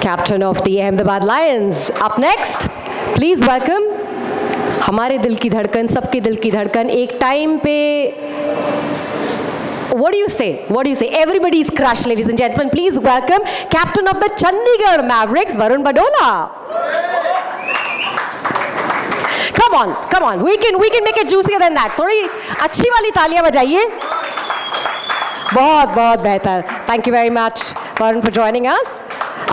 captain of the Ahmedabad Lions. Up next, please welcome हमारे दिल की धड़कन, सबके दिल की धड़कन, एक टाइम पे what do you say? What do you say? Everybody's crush, ladies and gentlemen. Please welcome captain of the Chandigarh Mavericks, Varun Badola. Come on. We can make it juicier than that. थोड़ी अच्छी वाली तालियां बजाइए. बहुत बेहतर. Thank you very much, Varun, for joining us.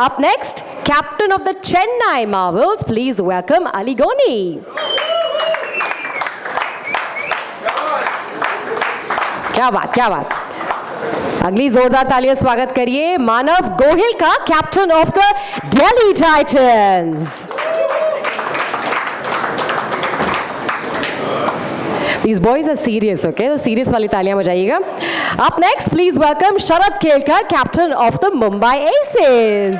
Up next, captain of the Chennai Marvels. Please welcome Ali Goni. क्या बात. अगली जोरदार तालियों स्वागत करिए मानव गोहिल का, captain of the Delhi Titans. These boys are serious, okay? तो सीरियस वाली तालियां बजाइएगा. Up next, please welcome शरद खेलकर, captain of the Mumbai Aces.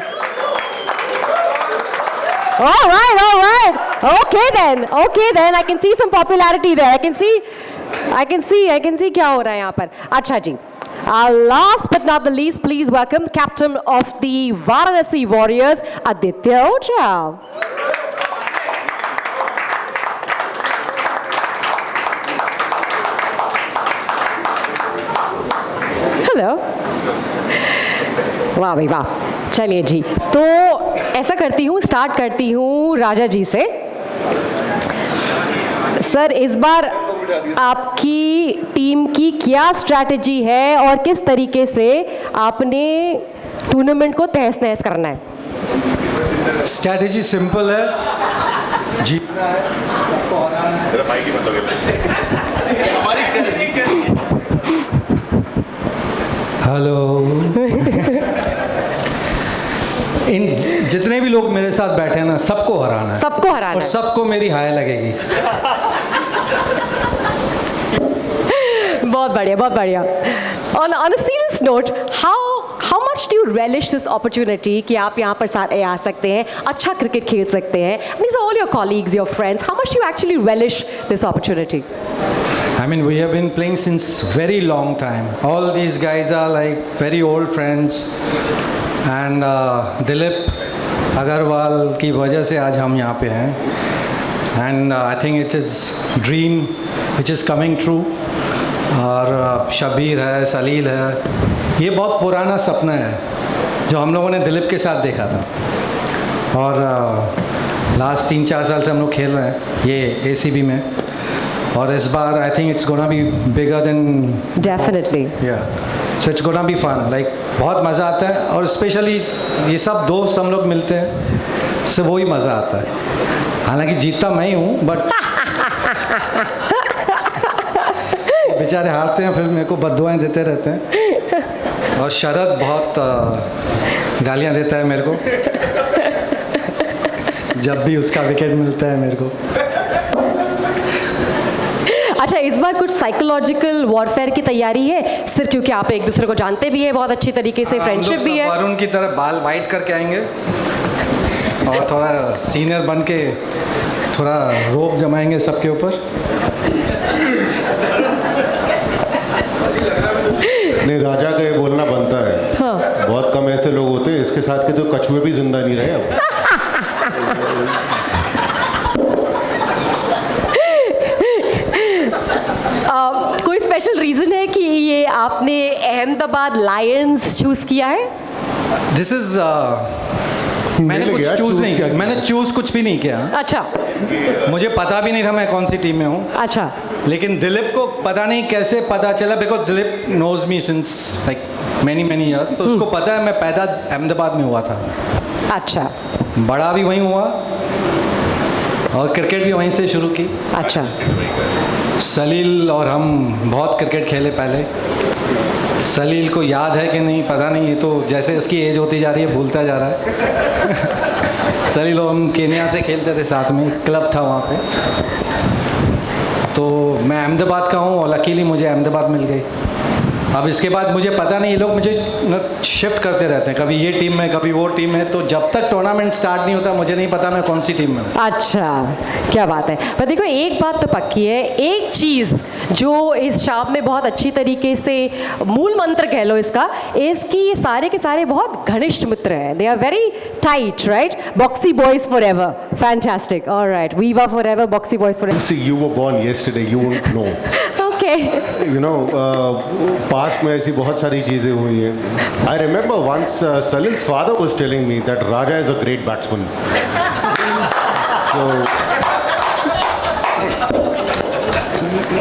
All right. Okay then. I can see some popularity there. I can see क्या हो रहा है यहाँ पर. अच्छा जी. Last but not the least, please welcome captain of the Varanasi Warriors, Aditya Ojha. Hello. वाह भाई वाह. चलिए जी, तो ऐसा स्टार्ट करती हूँ राजा जी से. सर, इस बार आपकी टीम की क्या स्ट्रैटेजी है और किस तरीके से आपने टूर्नामेंट को तहस नहस करना है? स्ट्रैटेजी सिंपल है, जीतना है, सबको हराना है. हेलो. इन जितने भी लोग मेरे साथ बैठे हैं ना, सबको हराना है और सबको मेरी हाय लगेगी. बहुत बढ़िया. On a serious note, how much do you relish this opportunity कि आप यहाँ पर सारे आ सकते हैं, अच्छा क्रिकेट खेल सकते हैं? These are all your colleagues, your friends. How much do you actually relish this opportunity? I mean, we have been playing since very long time. All these guys are like very old friends. And Dilip Agarwal की वजह से आज हम यहाँ पे हैं. And I think it is dream which is coming true. और शबीर है, सलील है, ये बहुत पुराना सपना है जो हम लोगों ने दिलीप के साथ देखा था. और लास्ट 3-4 साल से हम लोग खेल रहे हैं ये ACB में. और इस बार I think it's gonna be bigger than. Definitely. So it's gonna be fun. Like बहुत मज़ा आता है और स्पेशली ये सब दोस्त हम लोग मिलते हैं, इससे वही मज़ा आता है. हालांकि जीतता मैं ही हूँ, बट बेचारे हारते हैं, फिर मेरे को बद्दुआएं देते रहते हैं. और शरद बहुत गालियाँ देता है मेरे को जब भी उसका विकेट मिलता है मेरे को. अच्छा, इस बार कुछ साइकोलॉजिकल वॉरफेयर की तैयारी है, सिर्फ क्योंकि आप एक दूसरे को जानते भी हैं बहुत अच्छी तरीके से, फ्रेंडशिप भी है. वरुण की तरह बाल वाइट करके आएंगे और थोड़ा सीनियर बन के थोड़ा रोप जमाएंगे सबके ऊपर. नहीं, राजा का ये बोलना बनता है. हाँ. बहुत कम ऐसे लोग होते हैं, इसके साथ के तो कछुए भी जिंदा नहीं रहे अब. कोई स्पेशल रीजन है कि ये आपने अहमदाबाद लायंस चूज किया है? दिस इज मैंने कुछ चूज नहीं किया. मैंने चूज कुछ भी नहीं किया. अच्छा. मुझे पता भी नहीं था मैं कौन सी टीम में हूँ. अच्छा. लेकिन दिलीप को पता नहीं कैसे पता चला, because Dilip knows me since like many years. तो उसको पता है मैं पैदा अहमदाबाद में हुआ था. अच्छा. बड़ा भी वहीं हुआ और क्रिकेट भी वहीं से शुरू की. अच्छा. सलील और हम बहुत क्रिकेट खेले पहले. सलील को याद है कि नहीं पता नहीं, ये तो जैसे उसकी एज होती जा रही है भूलता जा रहा है. सलील और हम केन्या से खेलते थे साथ में, क्लब था वहाँ पे. तो मैं अहमदाबाद का हूँ और लकीली मुझे अहमदाबाद मिल गई. अब इसके बाद मुझे पता नहीं, ये लोग मुझे शिफ्ट करते रहते हैं, कभी ये टीम में कभी वो टीम में, तो जब तक टूर्नामेंट स्टार्ट नहीं होता मुझे नहीं पता मैं कौन सी टीम में हूँ। अच्छा, क्या बात है। पर देखो एक बात तो पक्की है, एक चीज़ जो इस शाप में बहुत अच्छी तरीके से मूल मंत्र कह लो इसका, इसकी ये सारे के सारे बहुत घनिष्ठ मित्र हैं। They are very tight, right? Boxy boys forever, fantastic. Alright, viva forever, boxy boys forever. See, you were born yesterday, you won't know. Okay. You know, past में ऐसी बहुत सारी चीज़ें हुई हैं. I remember once Salil's father was telling me that Raja is a great batsman. So,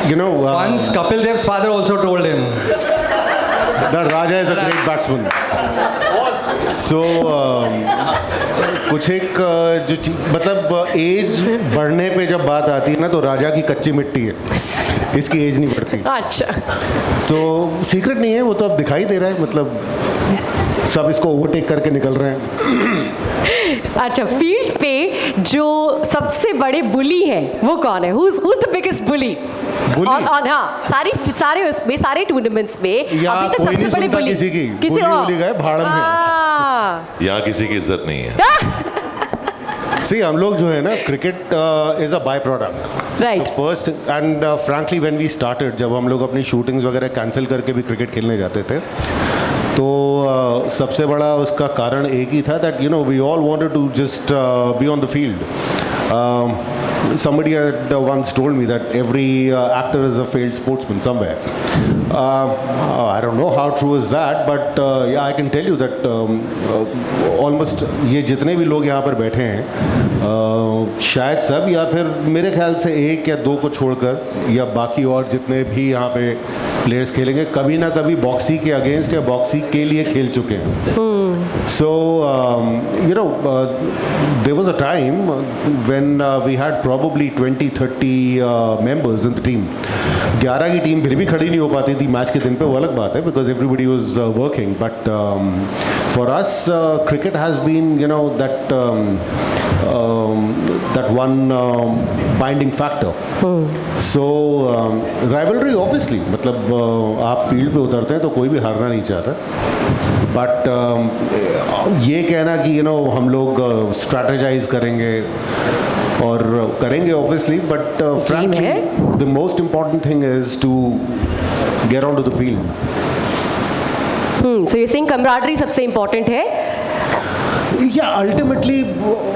you know, Once Kapil Dev's father also told him. that Raja is a great batsman. So, कुछ एक जो मतलब as बढ़ने पे जब बात आती है ना, तो राजा की कच्ची मिट्टी है, इसकी एज नहीं बढ़ती। अच्छा, तो सीक्रेट नहीं है, वो तो अब दिखाई दे रहा है, मतलब सब इसको ओवरटेक करके निकल रहे हैं। अच्छा, फील्ड पे जो सबसे बड़े बुली हैं वो कौन है? Who's the biggest bully? Bully? हाँ, सारे उसमें, सारे टूर्नामेंट्स में यहाँ अभी तक कोई सबसे नहीं बड़े सुनता बुली किसी की, किसी bully और? bully गए भाड़ में। हाँ। यहाँ किसी की इज्जत नहीं है। See, हम लोग जो है ना, cricket is a byproduct. Right. First and frankly when we started, जब हम लोग अपनी शूटिंग्स वगैरह कैंसिल करके भी क्रिकेट खेलने जाते थे, तो सबसे बड़ा उसका कारण एक ही था, that you know we all wanted to just be on the field. Somebody had once told me that every actor is a failed sportsman somewhere. I don't know how true is that, but yeah, I can tell you that almost ये जितने भी लोग यहाँ पर बैठे हैं, शायद सब, या फिर मेरे ख्याल से एक या दो को छोड़कर, या बाकी और जितने भी यहाँ पे प्लेयर्स खेलेंगे, कभी ना कभी बॉक्सी के अगेंस्ट या बॉक्सी के लिए खेल चुके हैं. So, you know, there was a time when we had probably 20-30 members in the team. 11 की टीम फिर भी खड़ी नहीं हो पाती थी मैच के दिन पे, वो अलग बात है, because everybody was working. But for us, cricket has been, you know, that one binding factor. So, rivalry obviously, मतलब आप फील्ड पे उतरते हैं तो कोई भी हारना नहीं चाहता. बट ये कहना कि यू नो हम लोग स्ट्रैटेजाइज करेंगे और करेंगे obviously, but frankly the most important thing is to get on to the field. So you think camaraderie सबसे इम्पोर्टेंट है? या अल्टीमेटली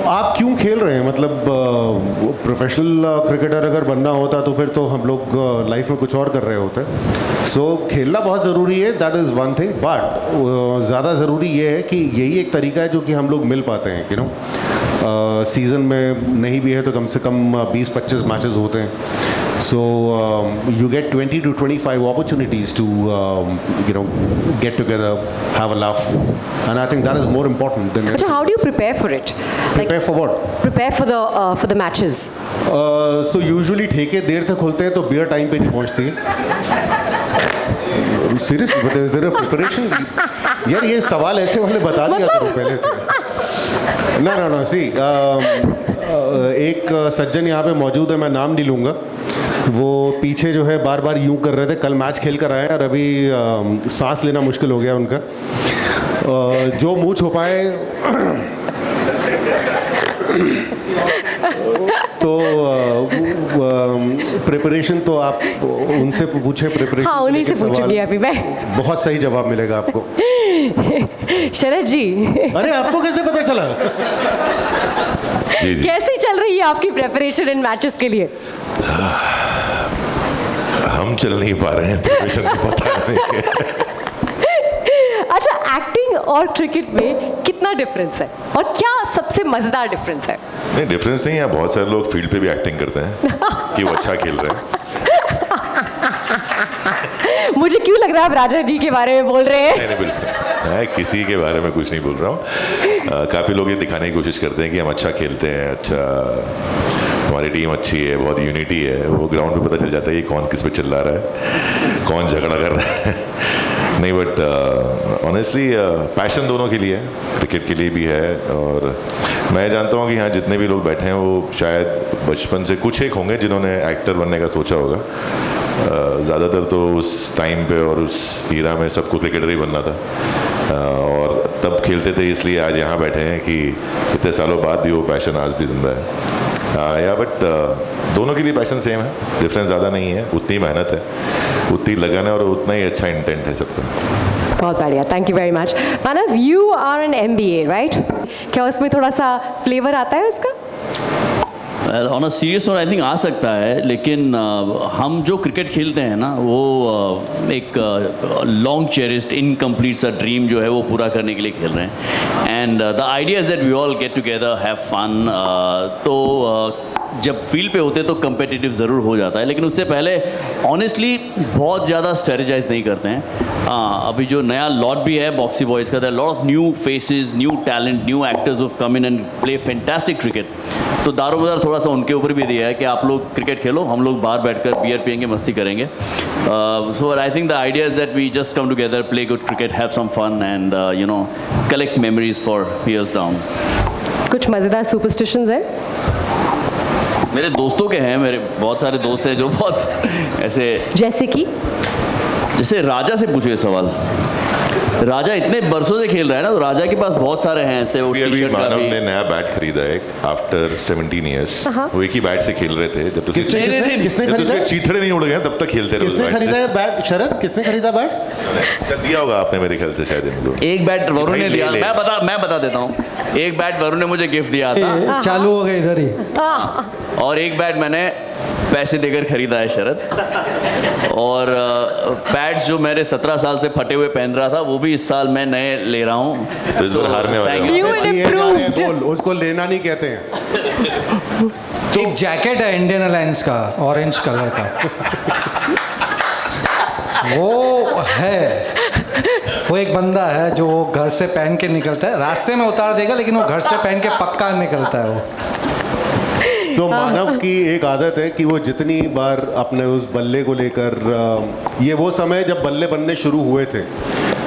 आप क्यों खेल रहे हैं, मतलब प्रोफेशनल क्रिकेटर अगर बनना होता तो फिर तो हम लोग लाइफ में कुछ और कर रहे होते. सो खेलना बहुत ज़रूरी है, that is one thing, but ज़्यादा ज़रूरी ये है कि यही एक तरीका है जो कि हम लोग मिल पाते हैं. यू नो, सीज़न में नहीं भी है तो कम से कम 20-25 मैचेस होते हैं. So you get 20 to 25 opportunities to you know, get together, have a laugh, and I think that is more important than अच्छा, how do you prepare for it? prepare for what? Prepare for the matches. So usually ठेके देर से खुलते हैं तो beer time पे नहीं पहुंचती है. Seriously, but is there a preparation? यार ये सवाल ऐसे वाले बता दिया करो पहले से. No, see, एक सज्जन यहाँ पे मौजूद है, मैं नाम नहीं लूँगा, वो पीछे जो है बार बार यूं कर रहे थे. कल मैच खेल कर आए और अभी सांस लेना मुश्किल हो गया उनका. जो मुंह छुपाए तो प्रिपरेशन तो आप उनसे पूछे. प्रिपरेशन हाँ, उन्हीं से पूछूंगी अभी मैं. बहुत सही जवाब मिलेगा आपको. शरद जी, अरे आपको कैसे पता चला? जी जी, कैसी चल रही है आपकी प्रेपरेशन इन मैचेस के लिए? हम चल नहीं पा रहे हैं, प्रिपरेशन को पता नहीं. अच्छा, एक्टिंग और क्रिकेट में कितना डिफरेंस है और क्या सबसे मजेदार डिफरेंस है? नहीं, डिफरेंस नहीं है. बहुत सारे लोग फील्ड पे भी एक्टिंग करते हैं कि वो अच्छा खेल रहे हैं. मुझे क्यों लग रहा है आप राजा जी के बारे में बोल रहे हैं? नहीं बिल्कुल, मैं किसी के बारे में कुछ नहीं बोल रहा हूँ. काफ़ी लोग ये दिखाने की कोशिश करते हैं कि हम अच्छा खेलते हैं, अच्छा हमारी टीम अच्छी है, बहुत यूनिटी है. वो ग्राउंड पे पता चल जाता है कि कौन किस पे चिल्ला रहा है, कौन झगड़ा कर रहा है. नहीं, बट ऑनेस्टली पैशन दोनों के लिए है, क्रिकेट के लिए भी है. और मैं जानता हूँ कि यहाँ जितने भी लोग बैठे हैं वो शायद बचपन से कुछ एक होंगे जिन्होंने एक्टर बनने का सोचा होगा. ज़्यादातर तो उस टाइम पे और उस हीरा में सबको क्रिकेटर ही बनना था, और तब खेलते थे, इसलिए आज यहाँ बैठे हैं कि इतने सालों बाद भी वो पैशन आज भी जिंदा है। या बट दोनों के लिए पैशन सेम है, डिफरेंस ज़्यादा नहीं है, उतनी मेहनत है, उतनी लगन है और उतना ही अच्छा इंटेंट है सबका। बहुत बढ़िया, thank you very much. Manav, you are an MBA, right? क्या उसमें थोड़ा सा फ्लेवर आता है उसका? On a serious note I think आ सकता है, लेकिन हम जो क्रिकेट खेलते हैं ना, वो एक लॉन्ग चेरिस्ड इनकम्प्लीट सा ड्रीम जो है वो पूरा करने के लिए खेल रहे हैं। And the idea is that we all get together, have fun. तो जब फील्ड पे होते तो कम्पिटिटिव ज़रूर हो जाता है, लेकिन उससे पहले ऑनेस्टली बहुत ज़्यादा स्ट्रेटेजाइज नहीं करते हैं। अभी जो नया लॉट भी है बॉक्सी बॉयज़ का, there lot of new faces, new talent, new actors who come in and play fantastic cricket. तो दारोमदार थोड़ा सा उनके ऊपर भी दिया है कि आप लोग क्रिकेट खेलो, हम लोग बाहर बैठकर बियर पियेंगे, मस्ती करेंगे। So I think the idea is that we just come together, play good cricket, have some fun and you know collect memories for years down. कुछ मज़ेदार सुपरस्टिशंस है? मेरे दोस्तों के हैं, मेरे बहुत सारे दोस्त हैं जो बहुत ऐसे, जैसे कि जैसे राजा से पूछो ये सवाल। राजा इतने बरसों से खेल रहा है ना, तो राजा के पास बहुत सारे हैं ऐसे। वो अभी टी-शर्ट मानव काफी- ने नया बैट खरीदा है आफ्टर 17 ईयर्स। वो एक ही बैट से खेल रहे थे जब तक किसने नहीं, नहीं, किसने जब तक खरीदा उसके चीथड़े नहीं उड़ गए तब तक खेलते रहे उस किसने बैट खरीदा से। है बैट? शरद, किसने खरीदा बैट? चल दिया होगा आपने मेरे ख्याल से शायद इनको। एक बैट वरुण भाई ने ले दिया, ले। मैं बता देता हूँ। एक बैट वरुण ने मुझे गिफ्ट दिया था, चालू हो गए इधर ही। और एक बैट मैंने पैसे देकर खरीदा है शरद। और पैड्स जो मेरे 17 साल से फटे हुए पहन रहा था, वो भी इस साल मैं नए ले रहा हूँ। तो इस बार हारने वाले thank हो। you। You and ये जा रहे हैं, improved. बोल, उसको लेना नहीं कहते हैं। एक जैकेट है इंडियन अलायंस का, ऑरेंज कलर का। वो है, वो एक बंदा है जो घर से पहन के निकलता है, रास्ते में उतार देगा लेकिन वो घर से पहन के पक्का निकलता है वो। तो मानव की एक आदत है कि वो जितनी बार अपने उस बल्ले को लेकर, ये वो समय जब बल्ले बनने शुरू हुए थे,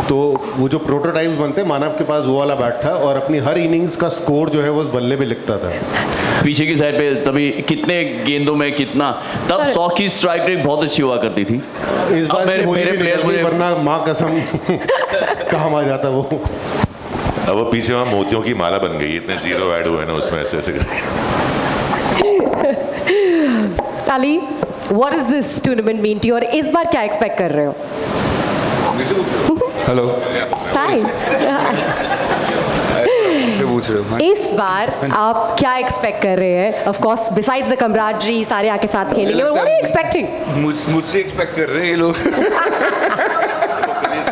तो वो जो प्रोटोटाइप्स बनते, मानव के पास वो वाला बैट था और अपनी हर इनिंग्स का स्कोर जो है वो उस बल्ले पे लिखता था। पीछे की साइड पे तभी कितने गेंदों में कितना, तब 100 की स्ट्राइक रेट बहुत अच्छी हुआ करती थी। इस बार मेरे- की होली मेरे भी प्लेयर निकल गई, मुझे- वरना माँ कसम काम आ जाता वो। अब वो पीछे वहाँ मोतियों की माला बन गई, इतने जीरो ऐड हुए ना उसमें, ऐसे ऐसे करके। Ali, what does this tournament mean to you? और इस बार क्या एक्सपेक्ट कर रहे हो? Hello, Hi. से पूछ रहे हो? हाँ। इस बार आप क्या एक्सपेक्ट कर रहे हैं? Of course, besides the camaraderie, सारे आके साथ खेलेंगे। What are you expecting? मुझसे एक्सपेक्ट कर रहे हैं ये लोग।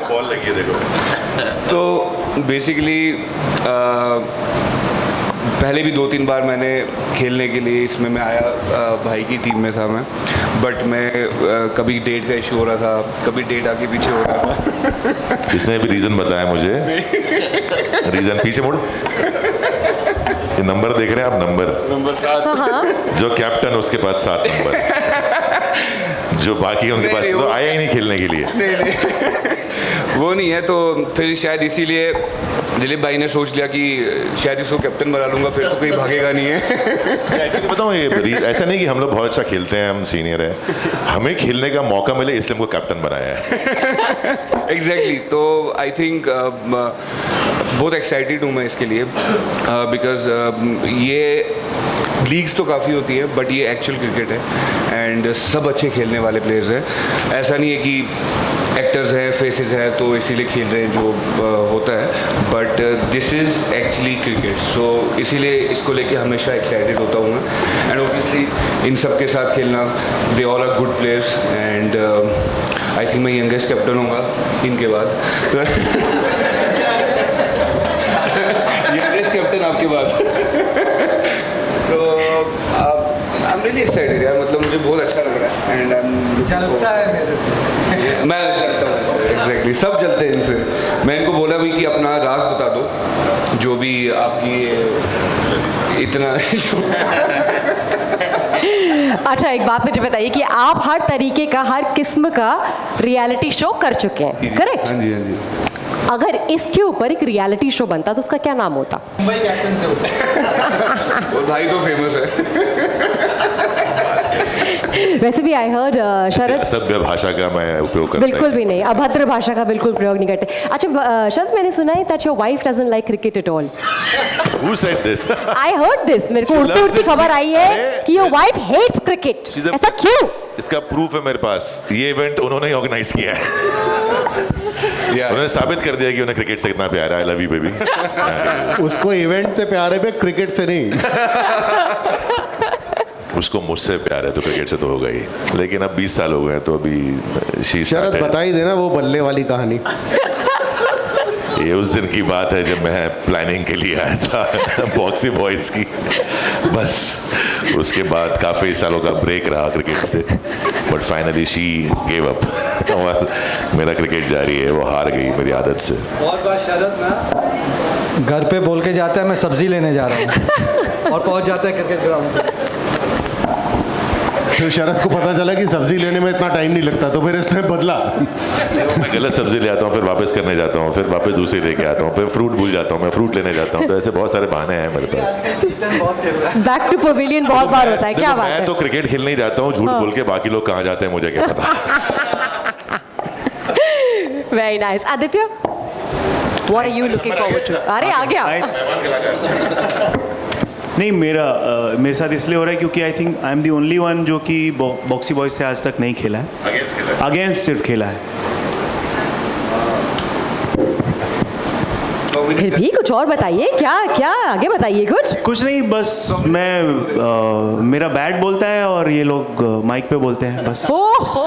बॉल लगी है देखो। तो बेसिकली पहले भी 2-3 बार मैंने खेलने के लिए इसमें मैं आया, भाई की टीम में था मैं, बट मैं कभी डेट का इशू हो रहा था, कभी डेट आगे पीछे हो रहा था। इसने भी रीजन बताया मुझे, रीजन पीछे मुड़, ये नंबर देख रहे हैं आप, नंबर 7, जो कैप्टन उसके पास 7 नंबर, जो बाकी उनके पास नहीं, तो वो- आया ही नहीं खेलने के लिए। नहीं वो नहीं है, तो फिर शायद इसीलिए दिलीप भाई ने सोच लिया कि शायद इसको कैप्टन बना लूंगा, फिर तो कोई भागेगा नहीं है। एक्चुअली बताऊँ, ये ऐसा नहीं कि हम लोग बहुत अच्छा खेलते हैं, हम सीनियर हैं, हमें खेलने का मौका मिले इसलिए हमको कैप्टन बनाया है। एग्जैक्टली तो आई थिंक बहुत एक्साइटेड हूँ मैं इसके लिए, बिकॉज ये लीग्स तो काफ़ी होती है, बट ये एक्चुअल क्रिकेट है एंड सब अच्छे खेलने वाले प्लेयर्स हैं। ऐसा नहीं है कि एक्टर्स हैं, फेसेस हैं तो इसीलिए खेल रहे हैं, जो होता है, but this is actually cricket. So इसीलिए इसको लेके हमेशा एक्साइटेड होता हूँ मैं, एंड ऑब्वियसली इन सब के साथ खेलना, they all are good players and I think मैं यंगेस्ट कैप्टन होऊंगा इनके बाद। यंगेस्ट कैप्टन आपके बाद। तो आई एम रियली एक्साइटेड यार, मतलब मुझे बहुत अच्छा लग रहा है एंड चलता है मेरे से। मैं चलता हूँ, एग्जैक्टली सब चलते हैं इनसे। मैं इनको बोला भी कि अपना राज बता दो, जो भी आपकी इतना अच्छा, एक बात मुझे बताइए कि आप हर तरीके का, हर किस्म का रियलिटी शो कर चुके हैं, करेक्ट? हाँ जी, हाँ जी। अगर इसके ऊपर एक रियलिटी शो बनता तो उसका क्या नाम होता? मुंबई कैप्टन से होता है। और भाई तो फेमस है। वैसे भी आई हर्ड शरद असभ्य भाषा का मैं उपयोग करता बिल्कुल भी नहीं, अभद्र भाषा का बिल्कुल प्रयोग नहीं करते. अच्छा शरद, मैंने सुना है that your wife doesn't like cricket at all. Who said this? I heard this, मेरे को She उड़ती loves उड़ती this. खबर आई है अरे, कि your wife hates cricket. She's a- ऐसा क्यों? इसका प्रूफ है मेरे पास. ये इवेंट उन्होंने ही ऑर्गेनाइज किया है. Yeah. उन्होंने साबित कर दिया कि उन्हें क्रिकेट से कितना प्यार है. I love you baby. उसको इवेंट से प्यार है, क्रिकेट से नहीं. उसको मुझसे प्यार है तो क्रिकेट से तो होगा ही. लेकिन अब 20 साल हो गए हैं तो अभी शरद बता ही देना वो बल्ले वाली कहानी. ये उस दिन की बात है जब मैं प्लानिंग के लिए आया था बॉक्सी बॉयज़ की. बस उसके बाद काफ़ी सालों का ब्रेक रहा क्रिकेट से. But finally she gave up. और मेरा क्रिकेट जारी है. वो हार गई मेरी आदत से. बहुत बार शरद ना घर पे बोल के जाता है मैं सब्जी लेने जा रहा हूँ और पहुँच जाता है क्रिकेट ग्राउंड पे. फिर शरद को पता चला कि सब्जी लेने में इतना टाइम नहीं लगता, तो फिर इसने बदला. मैं गलत सब्जी ले आता हूँ, फिर वापस करने जाता हूँ, फिर वापस दूसरी लेके आता हूँ, फिर फ्रूट भूल जाता हूँ, मैं फ्रूट लेने जाता हूँ. तो ऐसे बहुत सारे बहाने हैं मेरे पास. बैक टू पवेलियन बहुत बार होता है. क्या देखो, बात मैं है? तो क्रिकेट खेलने ही जाता हूँ झूठ बोल के. बाकी लोग कहाँ जाते हैं मुझे क्या पता. Very nice. Aditya, what are you looking forward to? अरे आ गया. नहीं, मेरे साथ इसलिए हो रहा है क्योंकि I think I am the only one जो कि बॉक्सी बॉयज से आज तक नहीं खेला है. अगेंस्ट सिर्फ खेला है. फिर भी कुछ और बताइए. क्या क्या आगे बताइए कुछ. कुछ नहीं, बस मेरा बैट बोलता है और ये लोग माइक पे बोलते हैं बस. ओहो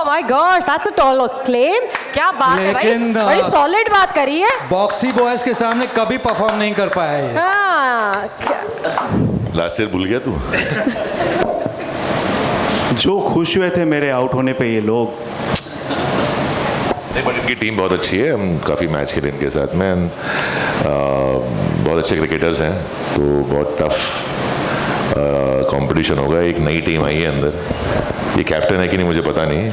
my God, that's a tall claim. क्या बात है भाई, लेकिन, बड़ी सॉलिड बात करी है. बॉक्सी बॉयज़ के सामने कभी परफॉर्म नहीं कर पाया ये. हाँ, लास्ट ईयर भूल गया तू. जो खुश हुए थे मेरे आउट होने पे ये लोग. नहीं, बट इनकी टीम बहुत अच्छी है. हम काफ़ी मैच खेले इनके साथ में. बहुत अच्छे क्रिकेटर्स हैं. तो बहुत टफ कंपटीशन होगा. एक नई टीम आई है अंदर. ये कैप्टन है कि नहीं मुझे पता नहीं.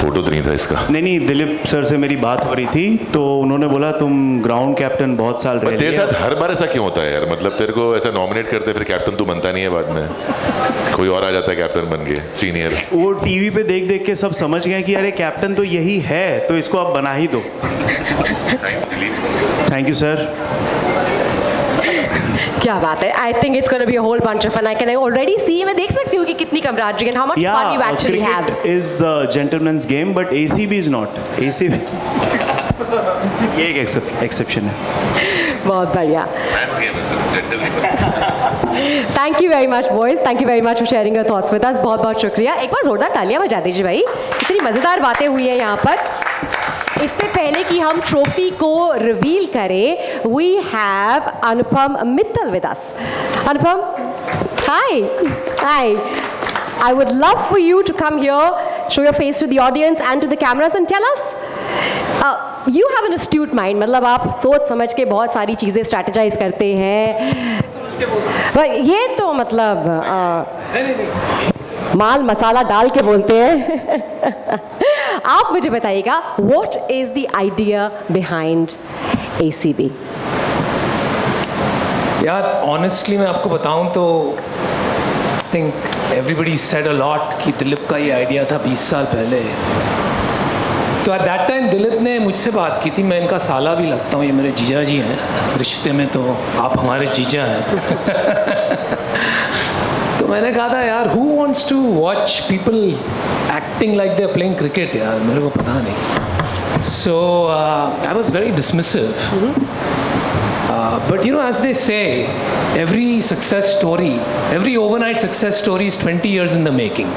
फोटो तो नहीं था इसका. नहीं, दिलीप सर से मेरी बात हो रही थी तो उन्होंने बोला तुम ग्राउंड कैप्टन बहुत साल रहे. तेरे साथ हर बार ऐसा क्यों होता है यार. मतलब तेरे को ऐसा नॉमिनेट करते फिर कैप्टन तू बनता नहीं है बाद में. कोई और आ जाता है कैप्टन बन के सीनियर. वो टीवी पे देख देख के सब समझ गए कि अरे कैप्टन तो यही है तो इसको आप बना ही दो. Thank you sir. क्या बात है. I think it's gonna be a whole bunch of fun. I can already see, मैं देख सकती हूँ कि कितनी camaraderie and how much fun you actually have. cricket is a gentleman's game but ACB is not. ACB ये एक exception है. बहुत बढ़िया. Thank you very much boys. Thank you very much for sharing your thoughts with us. बहुत बहुत शुक्रिया. एक बार जोरदार तालियां बजा दीजिए भाई. कितनी मज़ेदार बातें हुई हैं यहाँ पर. इससे पहले कि हम ट्रॉफी को रिवील करें, we have Anupam Mittal with us. Anupam, hi. Hi. I would love for you to come here, show your face to the audience and to the cameras and tell us. You have an astute mind. मतलब आप सोच समझ के बहुत सारी चीज़ें strategise करते हैं. ये तो मतलब माल मसाला डाल के बोलते हैं. आप मुझे बताइएगा, what is the idea behind ACB? यार ऑनेस्टली मैं आपको बताऊं तो I think everybody said a lot कि दिलीप का ये आइडिया था 20 साल पहले. तो एट दैट टाइम दिलीप ने मुझसे बात की थी. मैं इनका साला भी लगता हूँ, ये मेरे जीजा जी हैं रिश्ते में, तो आप हमारे जीजा हैं. तो मैंने कहा था यार who wants to watch people acting like they are playing cricket. यार मेरे को पता नहीं. So I was very dismissive. But you know, as they say, every success story, every overnight success story is 20 years in the making.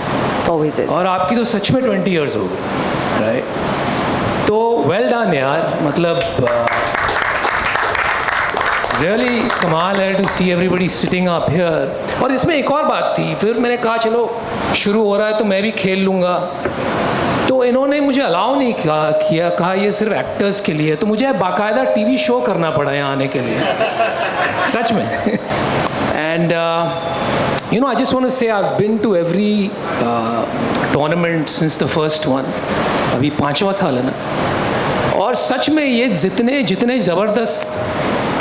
Always is. और आपकी तो सच में 20 years हो गए, right? तो well done यार. मतलब really कमाल है to see everybody sitting up here. और इसमें एक और बात थी. फिर मैंने कहा चलो शुरू हो रहा है तो मैं भी खेल लूँगा. तो इन्होंने मुझे अलाउ नहीं कहा ये सिर्फ एक्टर्स के लिए. तो मुझे बाकायदा टीवी शो करना पड़ा यहाँ आने के लिए, सच में. And you know, I just want to say I have been to every tournament since the first one. अभी 5वां साल है ना. और सच में ये जितने ज़बरदस्त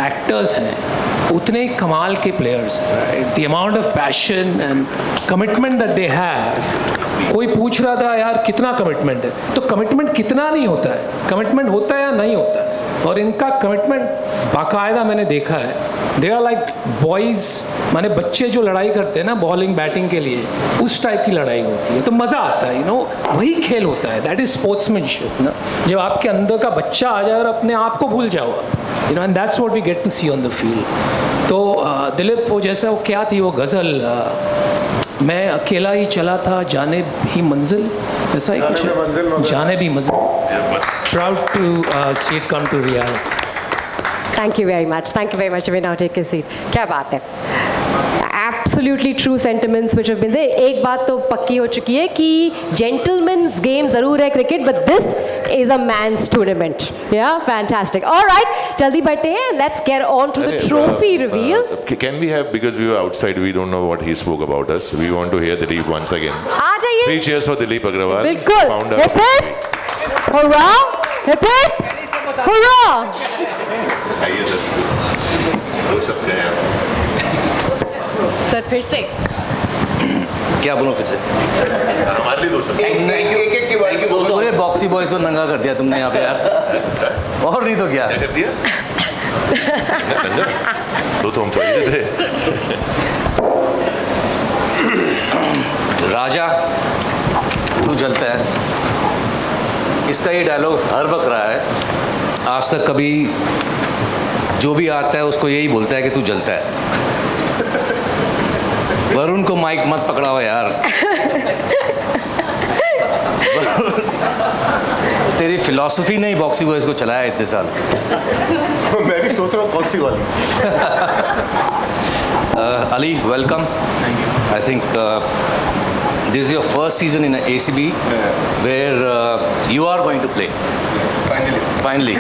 एक्टर्स हैं उतने ही कमाल के प्लेयर्स हैं, right? The amount of passion and commitment that they have. कोई पूछ रहा था यार कितना कमिटमेंट है, तो कमिटमेंट कितना नहीं होता है, कमिटमेंट होता है या नहीं होता है। और इनका कमिटमेंट बाकायदा मैंने देखा है। दे आर लाइक बॉयज़, माने बच्चे जो लड़ाई करते हैं ना बॉलिंग बैटिंग के लिए, उस टाइप की लड़ाई होती है, तो मज़ा आता है। वही खेल होता है, दैट इज़ स्पोर्ट्समैनशिप ना, जब आपके अंदर का बच्चा आ जाए और अपने आप को भूल जाओ आप, and that's what we get to see on the field. तो दिलीप, वो जैसा वो क्या थी वो गज़ल, मैं अकेला ही चला था जाने भी मंजिल, ऐसा ही कुछ है, जाने भी मंजिल। Proud to see it come to reality. Thank you very much. Thank you very much. You may now take your seat. क्या बात है? Absolutely true sentiments which have been there. एक बात तो पक्की हो चुकी है कि gentleman's game ज़रूर है cricket, but this is a man's tournament. Yeah, fantastic. All right, जल्दी बढ़ते हैं. Let's get on to the trophy reveal. Can we have, because we were outside, we don't know what he spoke about us. We want to hear Dileep once again. आ जाइए. 3 cheers for Dileep Agrawal. बिल्कुल. Founder. Hip hip. Hurrah. Hip hip. Hurrah. आइए sir, हो सकते हैं sir फिर से क्या बोलूं फिर से? हमारे लिए 2 शब्द। एक पूरे बॉक्सी बॉयज को नंगा कर दिया तुमने यहाँ पे यार, और नहीं तो क्या। क्या कर दिया? तो हम थोड़ी थे। राजा तू जलता है, इसका ये डायलॉग हर वक्त रहा है। आज तक कभी जो भी आता है उसको यही बोलता है कि तू जलता है। वरुण को माइक मत पकड़ाओ यार। तेरी फिलॉसफी ने ही बॉक्सी बॉयज को चलाया इतने साल। मैं भी सोच रहा हूँ कौन सी वाली। Ali, welcome. I think this is your first season in ACB where you are going to play. Finally.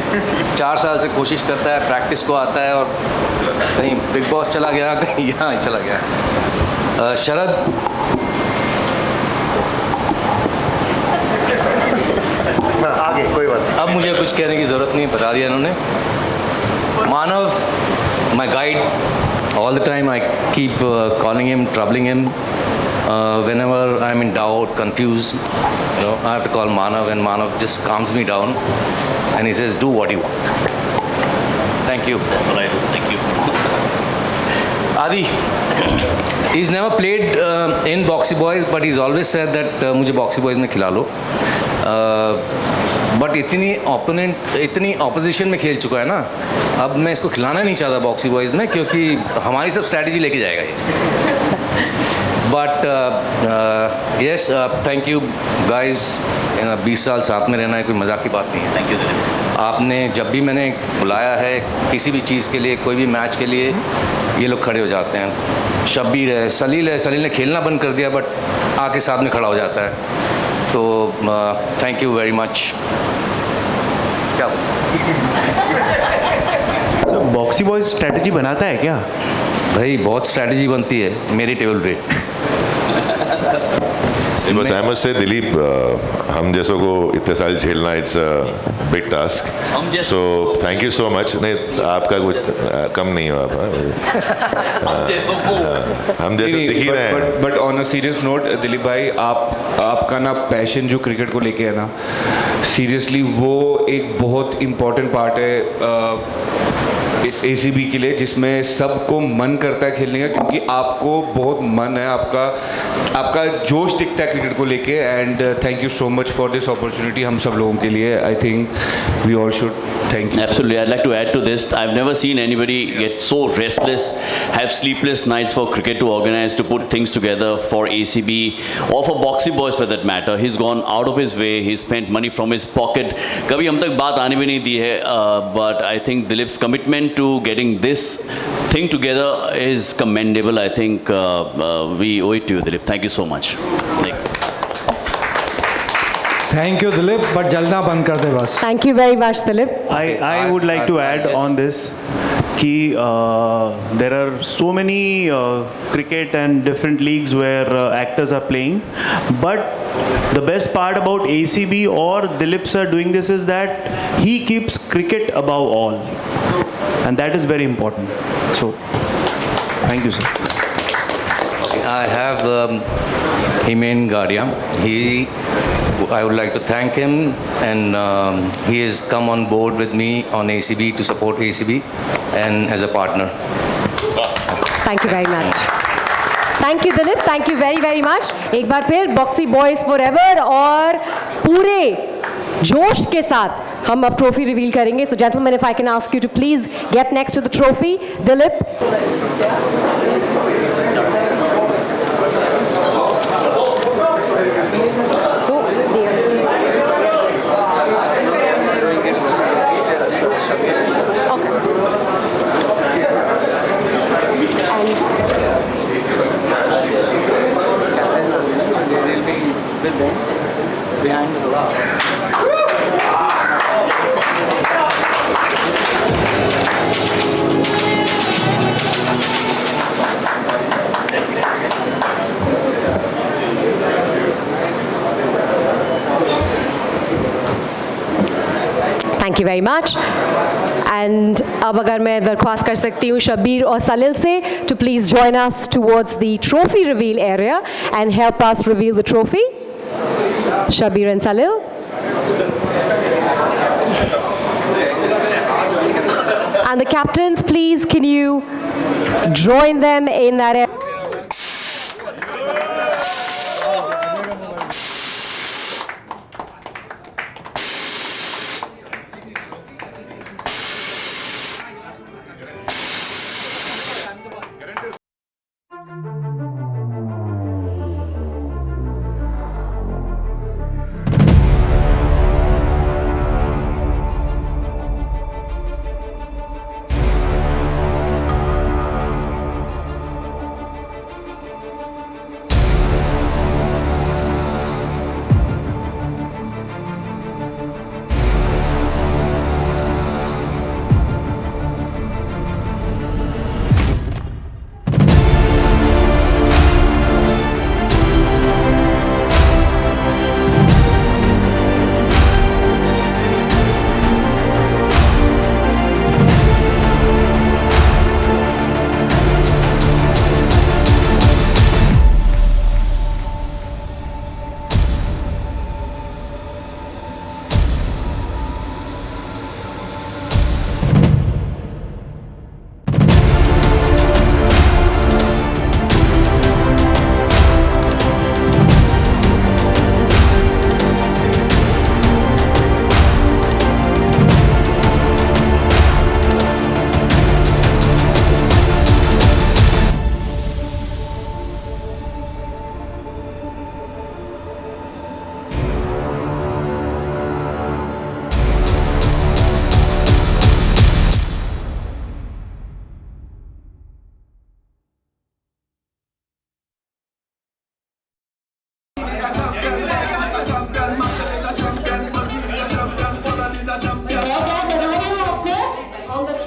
4 साल से कोशिश करता है, प्रैक्टिस को आता है, और कहीं बिग बॉस चला गया, कहीं यहाँ चला गया। शरद, आगे कोई बात। अब मुझे कुछ कहने की ज़रूरत नहीं, बता दिया इन्होंने। मानव, my guide, all the time I keep calling him, troubling him. Whenever I'm in doubt, confused, I have to call Manav, and Manav just calms me down, and he says, "Do what you want." Thank you. That's what I do. Thank you. Adi, he's never played in Boxy Boys, but he's always said that मुझे Boxy Boys में खिला लो. But इतनी opposition में खेल चुका है ना, अब मैं इसको खिलाना नहीं चाहता बॉक्सी बॉयज़ में, क्योंकि हमारी सब स्ट्रैटेजी लेके जाएगा ये। But yes, thank you guys. 20 साल साथ में रहना है कोई मजाक की बात नहीं है। Thank you, Dileep. आपने जब भी मैंने बुलाया है किसी भी चीज़ के लिए, कोई भी मैच के लिए, ये लोग खड़े हो जाते हैं। शब्बीर है, सलील ने खेलना बंद कर दिया बट आके साथ में खड़ा हो जाता है। तो थैंक यू वेरी मच। क्या सर, बॉक्सी बॉयज स्ट्रैटेजी बनाता है क्या? भाई बहुत स्ट्रैटेजी बनती है मेरी टेबल पे। बस आई मस्ट से दिलीप, हम जैसों को इतने साल झेलना it's a big task, so thank you so much. नहीं, आपका कुछ कम नहीं हुआ। हम जैसे दिख ही रहे हैं। But on a serious note Dilip भाई, आपका ना पैशन जो क्रिकेट को लेके है ना, सीरियसली वो एक बहुत इम्पोर्टेंट पार्ट है इस ACB के लिए, जिसमें सबको मन करता है खेलने का, क्योंकि आपको बहुत मन है, आपका जोश दिखता है क्रिकेट को लेके। And thank you so much for this opportunity हम सब लोगों के लिए। I think we all should thank you. Absolutely. I'd like to add to this. I've never seen anybody get so restless, have sleepless nights for cricket to organize, to put things together for ACB or for Boxy Boys for that matter. He's gone out of his way. He's spent money from his pocket. कभी हम तक बात आने भी नहीं दी है. But I think Dileep's commitment to getting this thing together is commendable. I think we owe it to you, Dileep. Thank you so much. Thank you Dilip, but जलना बंद कर दे बस। Thank you very much, Dilip. I would like to add on this कि there are so many cricket and different leagues where actors are playing, but the best part about ACB or Dilip sir doing this is that he keeps cricket above all. and that is very important. So, thank you, sir. I have Himen Gadia. I would like to thank him, and he has come on board with me on ACB to support ACB and as a partner. Thank you very much. Thank you Dilip, thank you very very much. एक बार फिर boxy boys forever और पूरे जोश के साथ हम अब trophy reveal करेंगे. So gentlemen, if I can ask you to please get next to the trophy. Dilip. So behind the glass. Thank you very much. And अब अगर मैं दरख्वास्त कर सकती हूँ शब्बीर और सलिल से to please join us towards the trophy reveal area and help us reveal the trophy. Shabir and Salil. And the captains, please, can you join them in that area?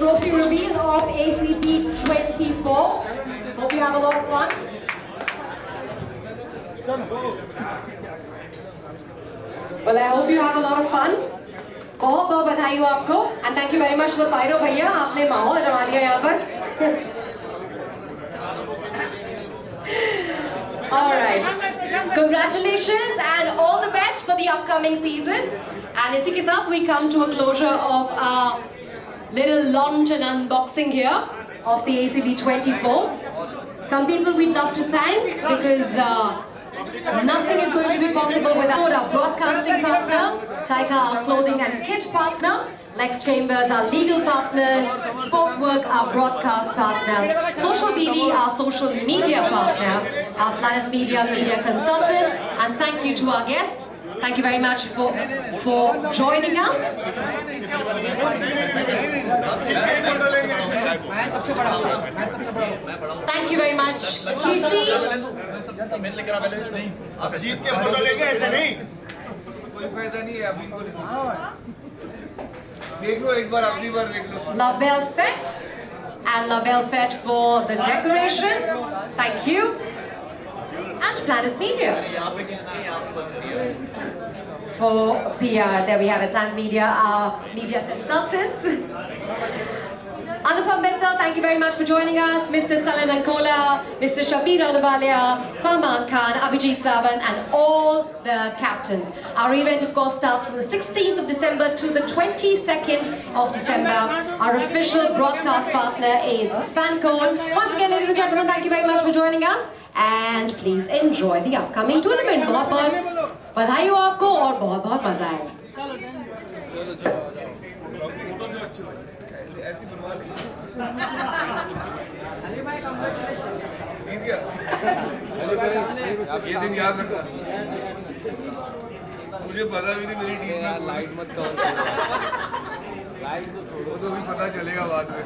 Trophy reveal of ACB 24. Hope you have a lot of fun. Well, I hope you have a lot of fun. बहुत बहुत बधाई हो आपको and thank you very much for पायरो भैया, आपने माहौल जमा दिया यहाँ पर. All right. Congratulations and all the best for the upcoming season. And इसी के साथ we come to a closure of our little launch and unboxing here of the ACB 24. Some people we'd love to thank because nothing is going to be possible without our broadcasting partner, Taika, our clothing and kit partner, Lex Chambers, our legal partners, Sportswork, our broadcast partner, Social BD, our social media partner, our Planet Media media consultant, and thank you to our guests. Thank you very much for joining us. Thank you very much, Kirti. Label Fett and Label Fett for the decoration. Thank you. And Planet Media. For PR, there we have it, Planet Media, our media consultants. Anupam Mittal, thank you very much for joining us. Mr. Salil Ankola, Mr. Shabir Ahluwalia, Farman Khan, Abhijit Sawant, and all the captains. Our event, of course, starts from the 16th of December to the 22nd of December. Our official broadcast partner is Fancon. Once again, ladies and gentlemen, thank you very much for joining us. And please enjoy the upcoming tournament. बहुत बधाई हो आपको और बहुत बहुत मजा आएगा. ये दिन याद रखना. मुझे पता भी नहीं मेरी टीम में लाइट मत करो. लाइट तो छोड़ो, तो भी पता चलेगा बाद में.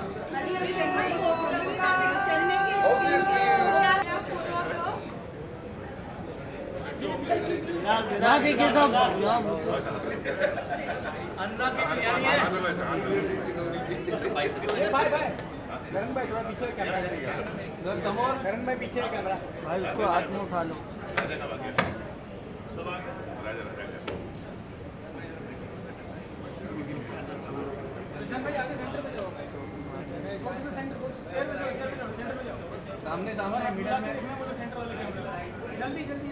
अन्ना की तैयारी है. करण भाई थोड़ा पीछे कैमरा. सर समोर करण भाई पीछे कैमरा. भाई उसको हाथ में उठा लो. सामने सामने मिडल में जल्दी जल्दी